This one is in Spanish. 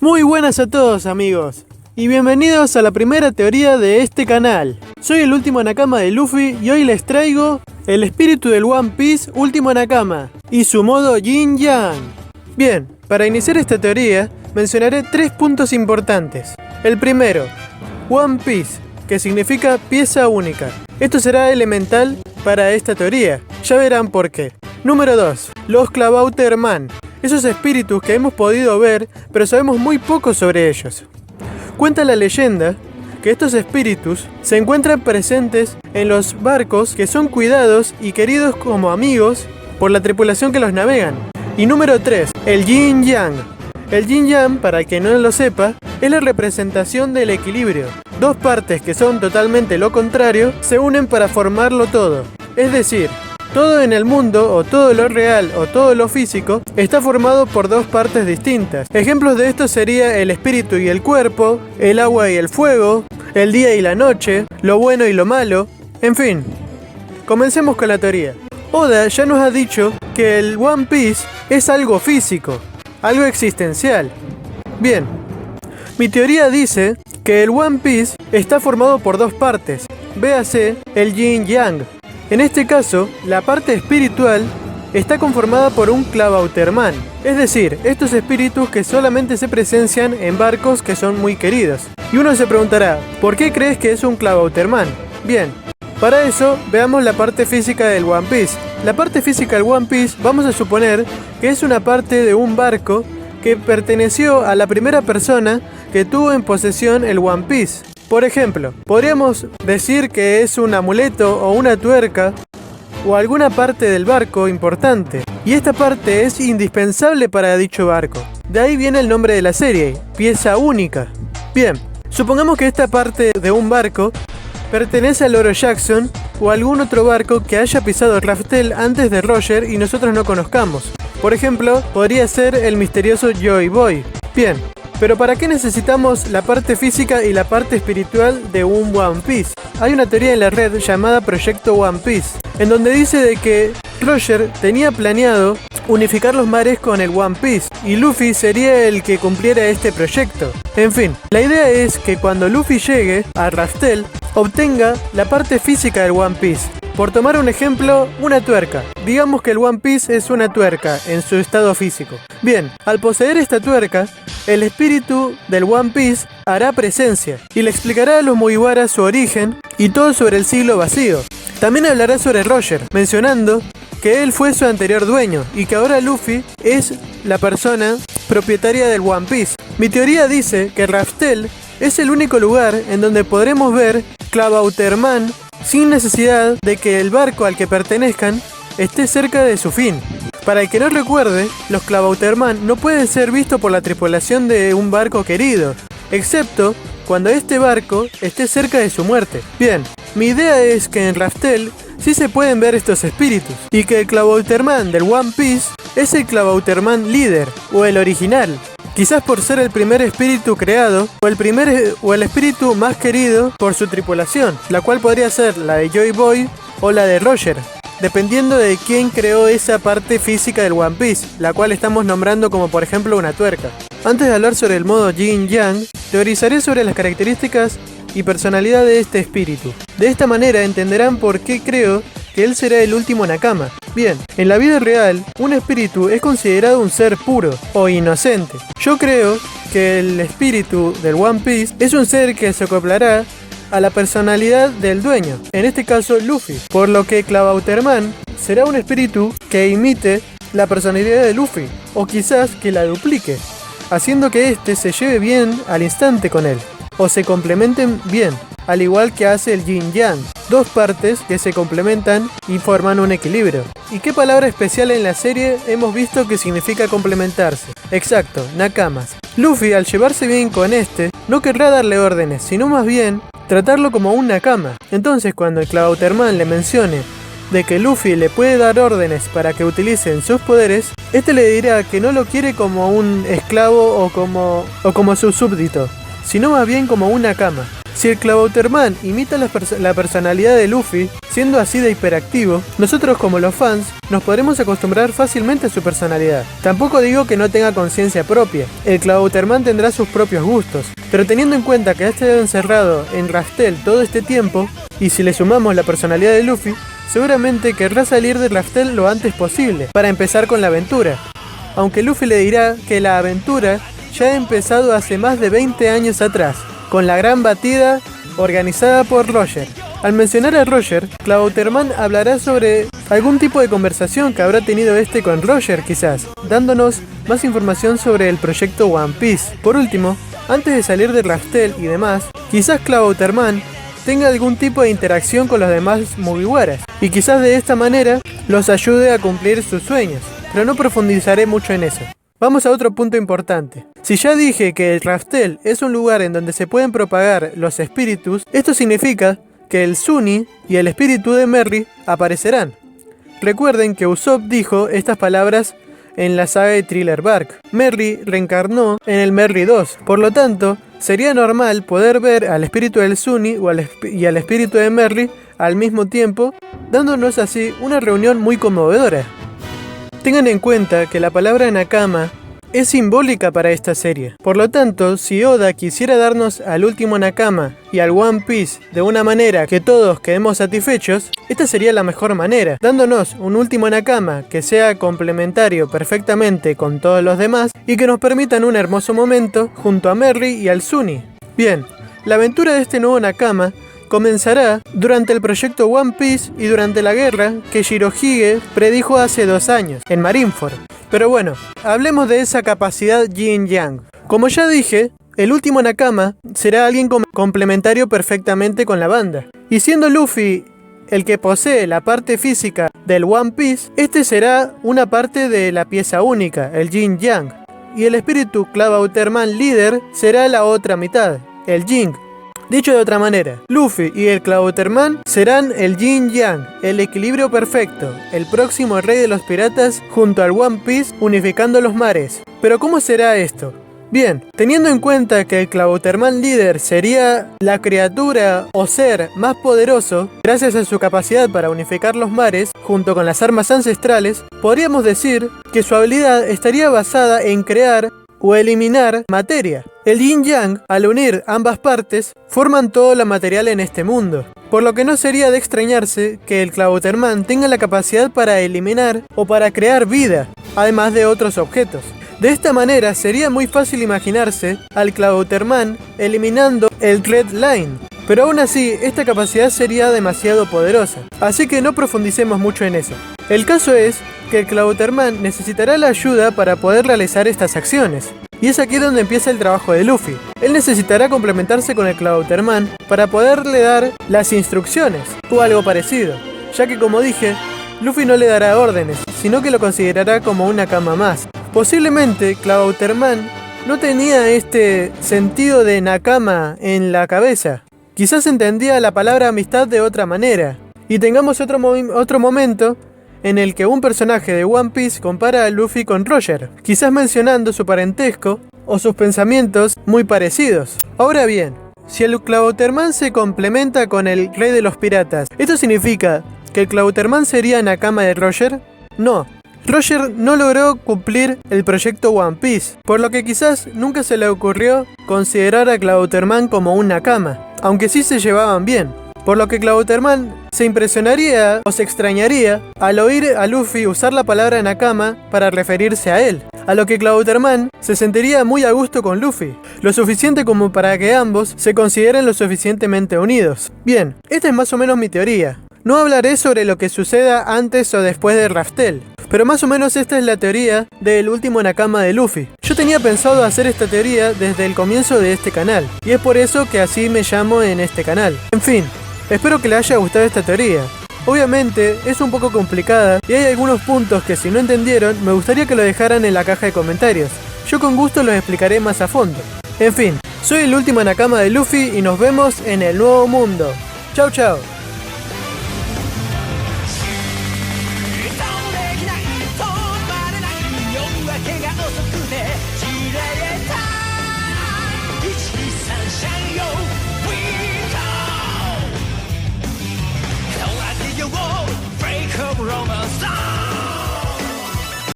Muy buenas a todos, amigos, y bienvenidos a la primera teoría de este canal. Soy el último Nakama de Luffy y hoy les traigo el espíritu del One Piece último Nakama y su modo Yin Yang. Bien, para iniciar esta teoría mencionaré 3 puntos importantes. El primero, One Piece, que significa pieza única. Esto será elemental para esta teoría, ya verán por qué. Número 2, los Clavauterman, esos espíritus que hemos podido ver, pero sabemos muy poco sobre ellos. Cuenta la leyenda que estos espíritus se encuentran presentes en los barcos que son cuidados y queridos como amigos por la tripulación que los navegan. Y número 3, el Yin Yang. El Yin Yang, para quien no lo sepa, es la representación del equilibrio. Dos partes que son totalmente lo contrario se unen para formarlo todo. Es decir, todo en el mundo, o todo lo real, o todo lo físico, está formado por dos partes distintas. Ejemplos de esto sería el espíritu y el cuerpo, el agua y el fuego, el día y la noche, lo bueno y lo malo, en fin. Comencemos con la teoría. Oda ya nos ha dicho que el One Piece es algo físico, algo existencial. Bien, mi teoría dice que el One Piece está formado por dos partes, véase el Yin Yang. En este caso, la parte espiritual está conformada por un Clavauterman, es decir, estos espíritus que solamente se presencian en barcos que son muy queridos. Y uno se preguntará, ¿por qué crees que es un Clavauterman? Bien, para eso veamos la parte física del One Piece. La parte física del One Piece vamos a suponer que es una parte de un barco que perteneció a la primera persona que tuvo en posesión el One Piece. Por ejemplo, podríamos decir que es un amuleto o una tuerca o alguna parte del barco importante. Y esta parte es indispensable para dicho barco. De ahí viene el nombre de la serie, pieza única. Bien, supongamos que esta parte de un barco pertenece al Oro Jackson o a algún otro barco que haya pisado Raftel antes de Roger y nosotros no conozcamos. Por ejemplo, podría ser el misterioso Joy Boy. Bien. Pero ¿para qué necesitamos la parte física y la parte espiritual de un One Piece? Hay una teoría en la red llamada Proyecto One Piece, en donde dice de que Roger tenía planeado unificar los mares con el One Piece, y Luffy sería el que cumpliera este proyecto. En fin, la idea es que cuando Luffy llegue a Raftel, obtenga la parte física del One Piece. Por tomar un ejemplo, una tuerca. Digamos que el One Piece es una tuerca en su estado físico. Bien, al poseer esta tuerca, el espíritu del One Piece hará presencia y le explicará a los Mugiwara su origen y todo sobre el siglo vacío. También hablará sobre Roger, mencionando que él fue su anterior dueño y que ahora Luffy es la persona propietaria del One Piece. Mi teoría dice que Raftel es el único lugar en donde podremos ver Clavauterman sin necesidad de que el barco al que pertenezcan esté cerca de su fin. Para el que no recuerde, los Clavauterman no pueden ser vistos por la tripulación de un barco querido, excepto cuando este barco esté cerca de su muerte. Bien, mi idea es que en Raftel sí se pueden ver estos espíritus, y que el Clavauterman del One Piece es el Clavauterman líder, o el original. Quizás por ser el primer espíritu creado, o el espíritu más querido por su tripulación, la cual podría ser la de Joy Boy o la de Roger, dependiendo de quién creó esa parte física del One Piece, la cual estamos nombrando como por ejemplo una tuerca. Antes de hablar sobre el modo Yin Yang, teorizaré sobre las características y personalidad de este espíritu. De esta manera entenderán por qué creo que él será el último Nakama. Bien, en la vida real, un espíritu es considerado un ser puro o inocente. Yo creo que el espíritu del One Piece es un ser que se acoplará a la personalidad del dueño, en este caso Luffy, por lo que Clavauterman será un espíritu que imite la personalidad de Luffy, o quizás que la duplique, haciendo que éste se lleve bien al instante con él, o se complementen bien, al igual que hace el Yin Yang, dos partes que se complementan y forman un equilibrio. ¿Y qué palabra especial en la serie hemos visto que significa complementarse? Exacto, Nakamas. Luffy, al llevarse bien con este, no querrá darle órdenes, sino más bien tratarlo como un Nakama. Entonces, cuando el Clavauterman le mencione de que Luffy le puede dar órdenes para que utilicen sus poderes, este le dirá que no lo quiere como un esclavo o como su súbdito, sino más bien como un Nakama. si el Clavauterman imita la personalidad de Luffy, siendo así de hiperactivo, nosotros como los fans nos podremos acostumbrar fácilmente a su personalidad. Tampoco digo que no tenga conciencia propia, el Clavauterman tendrá sus propios gustos, pero teniendo en cuenta que ha estado encerrado en Raftel todo este tiempo, y si le sumamos la personalidad de Luffy, seguramente querrá salir de Raftel lo antes posible, para empezar con la aventura. Aunque Luffy le dirá que la aventura ya ha empezado hace más de 20 años atrás, con la gran batida organizada por Roger. Al mencionar a Roger, Clavauterman hablará sobre algún tipo de conversación que habrá tenido este con Roger quizás, dándonos más información sobre el proyecto One Piece. Por último, antes de salir de Raftel y demás, quizás Clavauterman tenga algún tipo de interacción con los demás Mugiwaras, y quizás de esta manera los ayude a cumplir sus sueños, pero no profundizaré mucho en eso. Vamos a otro punto importante. Si ya dije que el Raftel es un lugar en donde se pueden propagar los espíritus, esto significa que el Sunny y el espíritu de Merry aparecerán. Recuerden que Usopp dijo estas palabras en la saga de Thriller Bark. Merry reencarnó en el Merry 2, por lo tanto, sería normal poder ver al espíritu del Sunny y al espíritu de Merry al mismo tiempo, dándonos así una reunión muy conmovedora. Tengan en cuenta que la palabra Nakama es simbólica para esta serie. Por lo tanto, si Oda quisiera darnos al último Nakama y al One Piece de una manera que todos quedemos satisfechos, esta sería la mejor manera, dándonos un último Nakama que sea complementario perfectamente con todos los demás y que nos permitan un hermoso momento junto a Merry y al Sunny. Bien, la aventura de este nuevo Nakama comenzará durante el proyecto One Piece y durante la guerra que Shirohige predijo hace 2 años, en Marineford. Pero bueno, hablemos de esa capacidad Yin Yang. Como ya dije, el último Nakama será alguien complementario perfectamente con la banda. Y siendo Luffy el que posee la parte física del One Piece, este será una parte de la pieza única, el Yin Yang. Y el espíritu Clavauterman líder será la otra mitad, el Yin. Dicho de otra manera, Luffy y el Clavauterman serán el Yin Yang, el equilibrio perfecto, el próximo rey de los piratas junto al One Piece unificando los mares. Pero ¿cómo será esto? Bien, teniendo en cuenta que el Clavauterman líder sería la criatura o ser más poderoso, gracias a su capacidad para unificar los mares, junto con las armas ancestrales, podríamos decir que su habilidad estaría basada en crear o eliminar materia. El Yin Yang, al unir ambas partes, forman todo lo material en este mundo, por lo que no sería de extrañarse que el Clavauterman tenga la capacidad para eliminar o para crear vida, además de otros objetos. De esta manera sería muy fácil imaginarse al Clavauterman eliminando el Red Line, pero aún así esta capacidad sería demasiado poderosa, así que no profundicemos mucho en eso. El caso es que el Clavauterman necesitará la ayuda para poder realizar estas acciones, y es aquí donde empieza el trabajo de Luffy. Él necesitará complementarse con el Clavauterman para poderle dar las instrucciones, o algo parecido, ya que como dije, Luffy no le dará órdenes, sino que lo considerará como una Nakama más. Posiblemente Clavauterman no tenía este sentido de Nakama en la cabeza. Quizás entendía la palabra amistad de otra manera. Y tengamos otro momento en el que un personaje de One Piece compara a Luffy con Roger, quizás mencionando su parentesco o sus pensamientos muy parecidos. Ahora bien, si el Clavauterman se complementa con el rey de los piratas, ¿esto significa que el Clavauterman sería Nakama de Roger? No. Roger no logró cumplir el proyecto One Piece, por lo que quizás nunca se le ocurrió considerar a Clavauterman como un Nakama, aunque sí se llevaban bien, por lo que Clavauterman se impresionaría o se extrañaría al oír a Luffy usar la palabra Nakama para referirse a él, a lo que Clavauterman se sentiría muy a gusto con Luffy, lo suficiente como para que ambos se consideren lo suficientemente unidos. Bien, esta es más o menos mi teoría. No hablaré sobre lo que suceda antes o después de Raftel, pero más o menos esta es la teoría del último Nakama de Luffy. Yo tenía pensado hacer esta teoría desde el comienzo de este canal, y es por eso que así me llamo en este canal. En fin, espero que les haya gustado esta teoría. Obviamente es un poco complicada y hay algunos puntos que si no entendieron me gustaría que lo dejaran en la caja de comentarios. Yo con gusto los explicaré más a fondo. En fin, soy el último Nakama de Luffy y nos vemos en el nuevo mundo. Chau chau. We Roma.